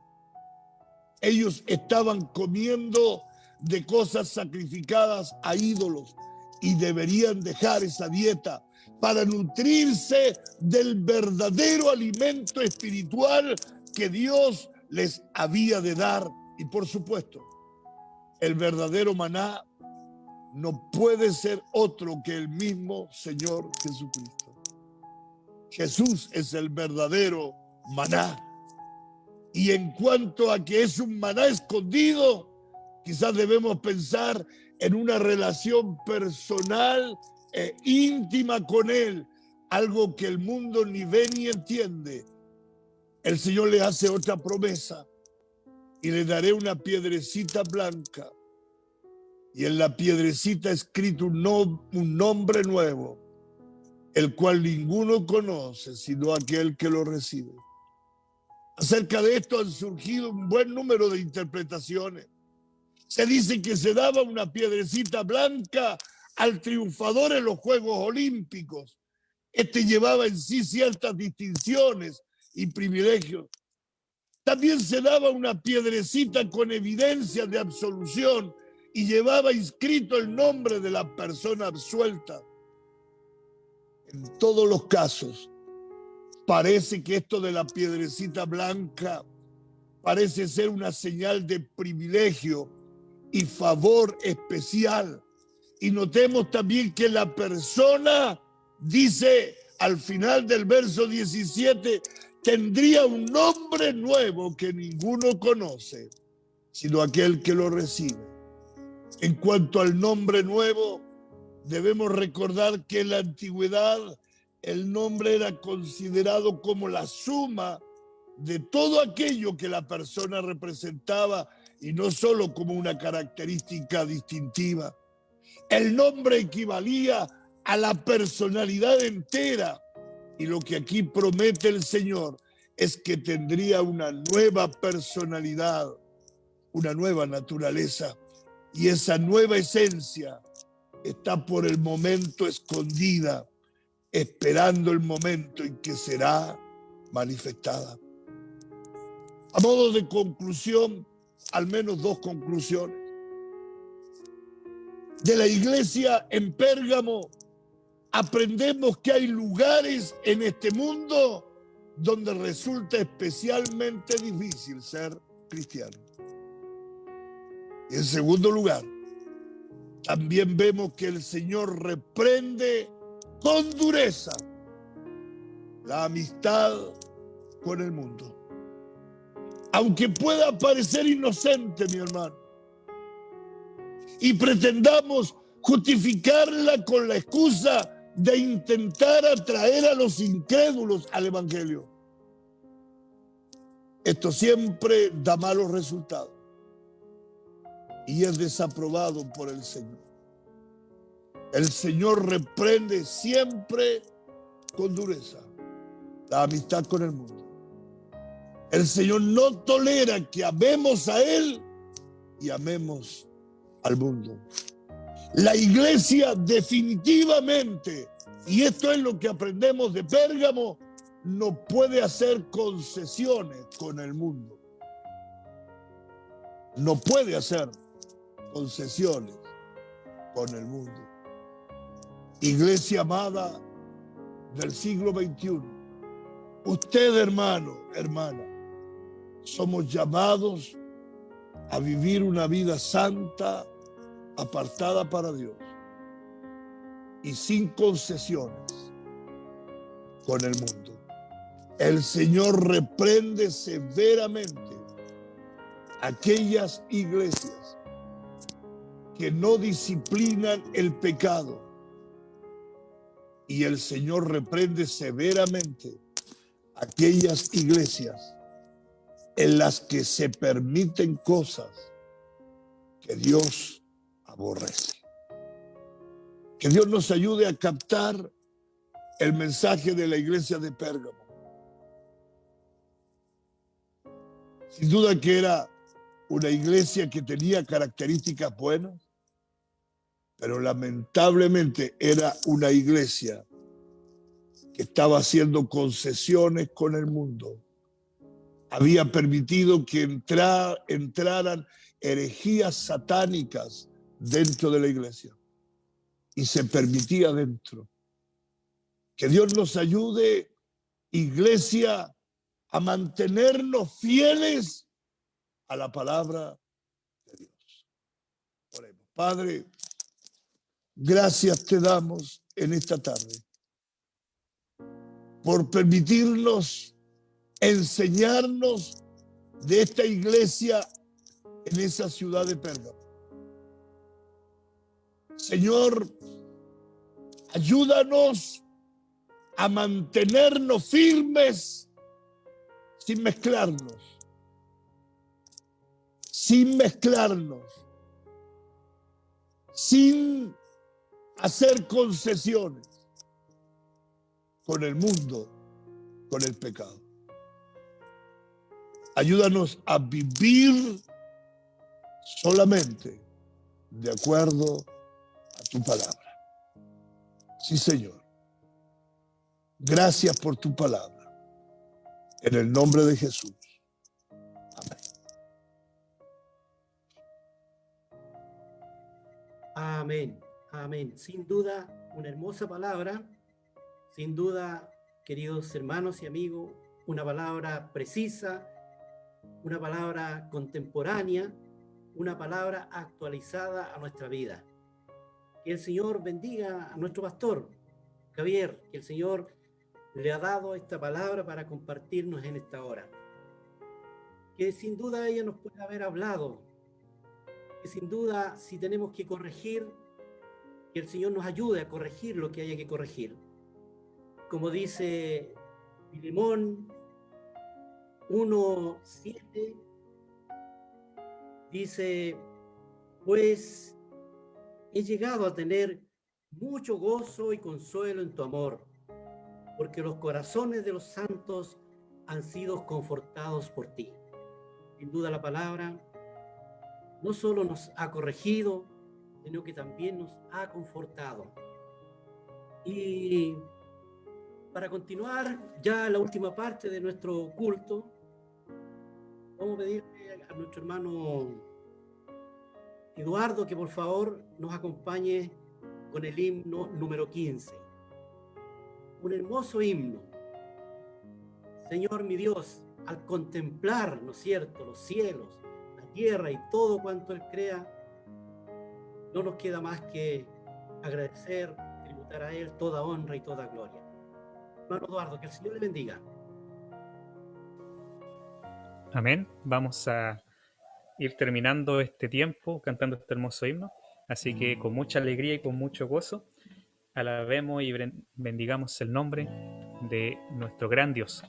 Ellos estaban comiendo de cosas sacrificadas a ídolos y deberían dejar esa dieta para nutrirse del verdadero alimento espiritual que Dios les había de dar. Y por supuesto, el verdadero maná no puede ser otro que el mismo Señor Jesucristo. Jesús es el verdadero maná. Y en cuanto a que es un maná escondido, quizás debemos pensar en una relación personal e íntima con Él, algo que el mundo ni ve ni entiende. El Señor le hace otra promesa y le daré una piedrecita blanca y en la piedrecita escrito un nombre nuevo, el cual ninguno conoce sino aquel que lo recibe. Acerca de esto han surgido un buen número de interpretaciones. Se dice que se daba una piedrecita blanca al triunfador en los Juegos Olímpicos. Este llevaba en sí ciertas distinciones y privilegios. También se daba una piedrecita con evidencia de absolución y llevaba inscrito el nombre de la persona absuelta. En todos los casos, parece que esto de la piedrecita blanca parece ser una señal de privilegio y favor especial. Y notemos también que la persona dice al final del verso 17, tendría un nombre nuevo que ninguno conoce, sino aquel que lo recibe. En cuanto al nombre nuevo, debemos recordar que en la antigüedad el nombre era considerado como la suma de todo aquello que la persona representaba y no solo como una característica distintiva. El nombre equivalía a la personalidad entera y lo que aquí promete el Señor es que tendría una nueva personalidad, una nueva naturaleza, y esa nueva esencia está por el momento escondida, esperando el momento en que será manifestada. A modo de conclusión, al menos dos conclusiones. De la iglesia en Pérgamo aprendemos que hay lugares en este mundo donde resulta especialmente difícil ser cristiano. Y en segundo lugar, también vemos que el Señor reprende con dureza la amistad con el mundo. Aunque pueda parecer inocente, mi hermano, y pretendamos justificarla con la excusa de intentar atraer a los incrédulos al evangelio, esto siempre da malos resultados y es desaprobado por el Señor. El Señor reprende siempre con dureza la amistad con el mundo. El Señor no tolera que amemos a Él y amemos al mundo. La iglesia definitivamente, y esto es lo que aprendemos de Pérgamo, no puede hacer concesiones con el mundo. No puede hacer concesiones con el mundo. Iglesia amada del siglo XXI, usted, hermano, hermana, somos llamados a vivir una vida santa, apartada para Dios y sin concesiones con el mundo. El Señor reprende severamente aquellas iglesias que no disciplinan el pecado, y el Señor reprende severamente aquellas iglesias en las que se permiten cosas que Dios aborrece. Que Dios nos ayude a captar el mensaje de la iglesia de Pérgamo. Sin duda que era una iglesia que tenía características buenas, pero lamentablemente era una iglesia que estaba haciendo concesiones con el mundo. Había permitido que entraran herejías satánicas dentro de la iglesia y se permitía dentro. Que Dios nos ayude, iglesia, a mantenernos fieles a la palabra de Dios. Oremos. Padre, gracias te damos en esta tarde por permitirnos enseñarnos de esta iglesia en esa ciudad de Pérgamo. Señor, ayúdanos a mantenernos firmes sin mezclarnos, sin hacer concesiones con el mundo, con el pecado. Ayúdanos a vivir solamente de acuerdo a tu palabra. Sí, Señor. Gracias por tu palabra. En el nombre de Jesús. Amén, amén. Sin duda, una hermosa palabra, sin duda, queridos hermanos y amigos, una palabra precisa, una palabra contemporánea, una palabra actualizada a nuestra vida. Que el Señor bendiga a nuestro pastor, Javier, que el Señor le ha dado esta palabra para compartirnos en esta hora. Que sin duda ella nos puede haber hablado, que sin duda si tenemos que corregir, que el Señor nos ayude a corregir lo que haya que corregir. Como dice Filemón 1:7, dice, pues he llegado a tener mucho gozo y consuelo en tu amor, porque los corazones de los santos han sido confortados por ti. Sin duda la palabra no solo nos ha corregido, sino que también nos ha confortado. Y para continuar ya la última parte de nuestro culto, vamos a pedirle a nuestro hermano Eduardo que por favor nos acompañe con el himno número 15. Un hermoso himno. Señor mi Dios, al contemplar, ¿no es cierto?, los cielos, la tierra y todo cuanto Él crea, no nos queda más que agradecer, tributar a Él toda honra y toda gloria. Hermano Eduardo, que el Señor le bendiga. Amén. Vamos a ir terminando este tiempo cantando este hermoso himno. Así que con mucha alegría y con mucho gozo, alabemos y bendigamos el nombre de nuestro gran Dios.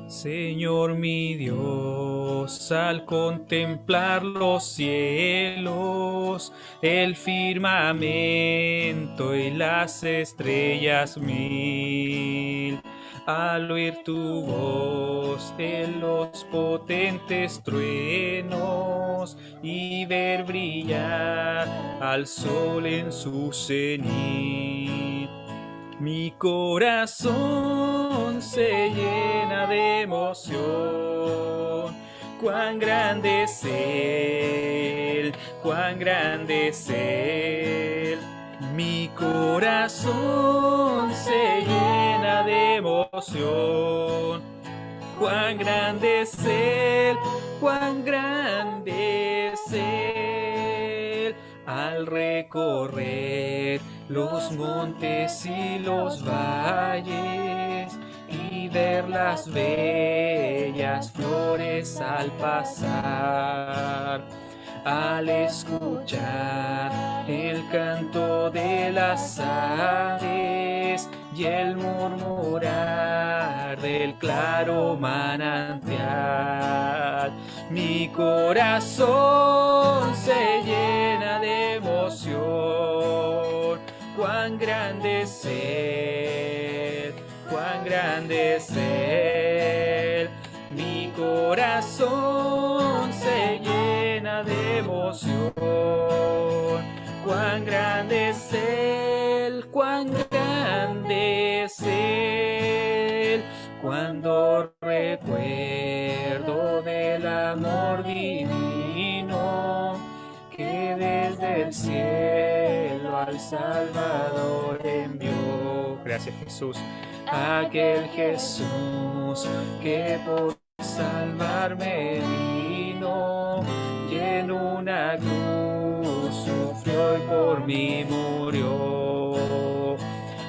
Señor mi Dios, al contemplar los cielos, el firmamento y las estrellas mil, al oír tu voz en los potentes truenos y ver brillar al sol en su cenit, mi corazón se llena de emoción. Cuán grande es Él, cuán grande es Él. Mi corazón se llena de emoción. Cuán grande es Él, cuán grande es Él. Al recorrer los montes y los valles y ver las bellas flores al pasar, al escuchar el canto de las aves y el murmurar del claro manantial, mi corazón se llena de emoción. Cuán grande es Él, cuán grande es Él. Mi corazón se llena de emoción. Cuán grande es Él, cuán grande es Él. Cuando recuerdo del amor divino que desde el cielo al Salvador envió. Gracias, Jesús. Aquel Jesús que por salvarme vino y en una cruz sufrió y por mí murió.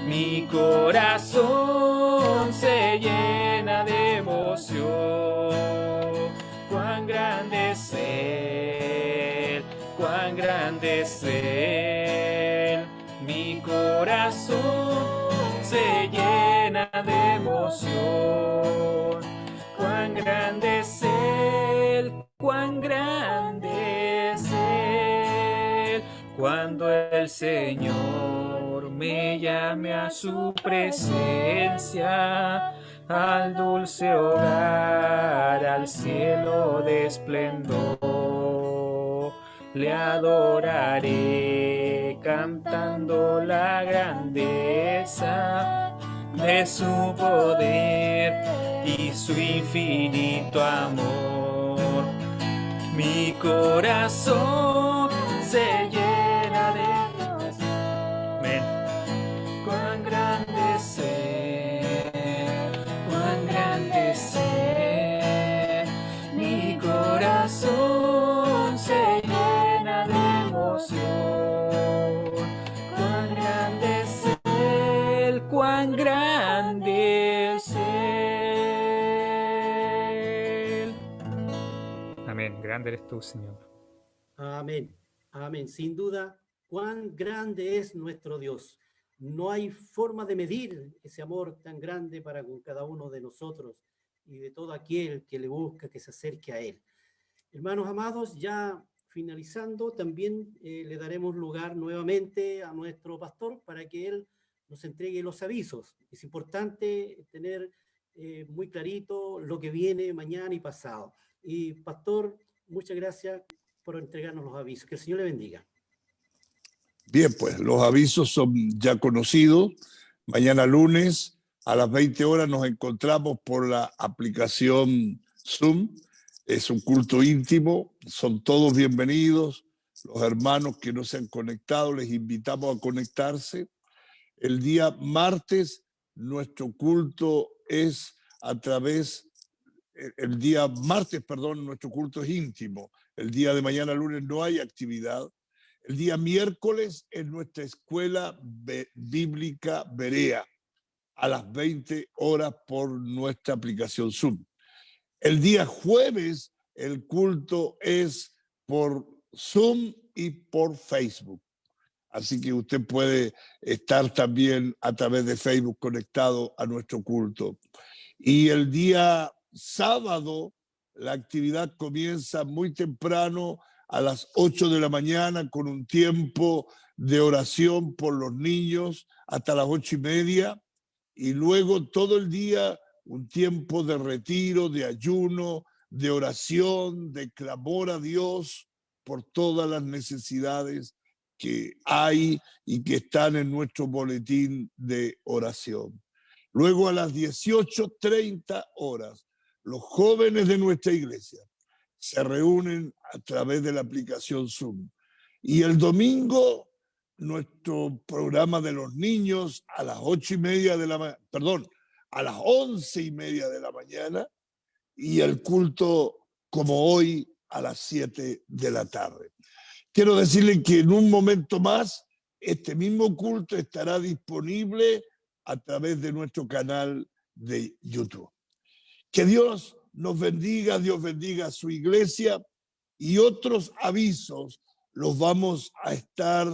Mi corazón se llena de emoción. Cuán grande es Él, cuán grande es Él. Mi corazón se llena de emoción. Cuán grande es Él, cuán grande es Él. Cuando el Señor me llame a su presencia, al dulce hogar, al cielo de esplendor, le adoraré cantando la grandeza de su poder y su infinito amor. mi corazón se llena de paz. Amén. Cuán grande es Él, cuán grande es Él. Mi corazón se llena de emoción. Cuán grande es Él, cuán grande es Él. Amén. Grande eres tú, Señor. Amén. Amén. Sin duda, cuán grande es nuestro Dios. No hay forma de medir ese amor tan grande para con cada uno de nosotros y de todo aquel que le busca, que se acerque a Él. Hermanos amados, ya finalizando, también le daremos lugar nuevamente a nuestro pastor para que él nos entregue los avisos. Es importante tener muy clarito lo que viene mañana y pasado. Y pastor, muchas gracias por entregarnos los avisos. Que el Señor le bendiga. Bien, pues los avisos son ya conocidos. Mañana lunes a las 20 horas nos encontramos por la aplicación Zoom. Es un culto íntimo, son todos bienvenidos. Los hermanos que no se han conectado, les invitamos a conectarse. El día martes, nuestro culto es a través, el día martes, perdón, nuestro culto es íntimo. El día de mañana lunes no hay actividad. El día miércoles en nuestra escuela bíblica Berea a las 20 horas por nuestra aplicación Zoom. El día jueves el culto es por Zoom y por Facebook. Así que usted puede estar también a través de Facebook conectado a nuestro culto. Y el día sábado la actividad comienza muy temprano a las 8 de la mañana con un tiempo de oración por los niños hasta las 8:30 y luego todo el día un tiempo de retiro, de ayuno, de oración, de clamor a Dios por todas las necesidades que hay y que están en nuestro boletín de oración. Luego a las 18:30 horas, los jóvenes de nuestra iglesia se reúnen a través de la aplicación Zoom. Y el domingo, nuestro programa de los niños a las 8:30 de la mañana, perdón, a las 11:30 de la mañana, y el culto como hoy a las 7 de la tarde. Quiero decirle que en un momento más, este mismo culto estará disponible a través de nuestro canal de YouTube. Que Dios nos bendiga, Dios bendiga a su iglesia, y otros avisos los vamos a estar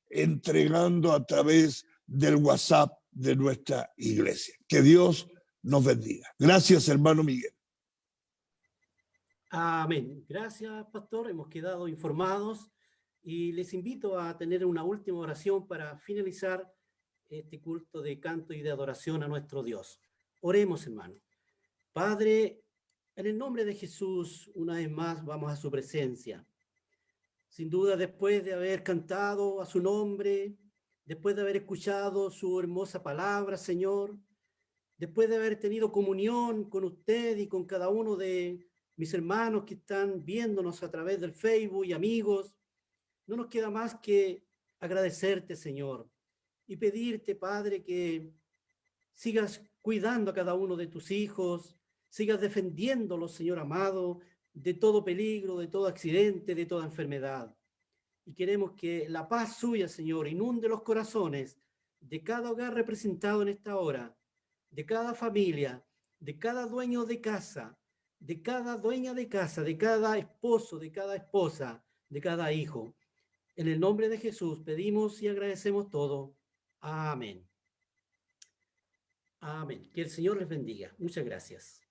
entregando a través del WhatsApp de nuestra iglesia. Que Dios nos bendiga. Gracias, hermano Miguel. Amén. Gracias, pastor. Hemos quedado informados y les invito a tener una última oración para finalizar este culto de canto y de adoración a nuestro Dios. Oremos, hermano. Padre, en el nombre de Jesús, una vez más vamos a su presencia. Sin duda, después de haber cantado a su nombre, después de haber escuchado su hermosa palabra, Señor, después de haber tenido comunión con usted y con cada uno de mis hermanos que están viéndonos a través del Facebook y amigos, no nos queda más que agradecerte, Señor, y pedirte, Padre, que sigas cuidando a cada uno de tus hijos, sigas defendiéndolos, Señor amado, de todo peligro, de todo accidente, de toda enfermedad. Y queremos que la paz suya, Señor, inunde los corazones de cada hogar representado en esta hora, de cada familia, de cada dueño de casa, de cada dueña de casa, de cada esposo, de cada esposa, de cada hijo. En el nombre de Jesús pedimos y agradecemos todo. Amén. Amén. Que el Señor les bendiga. Muchas gracias.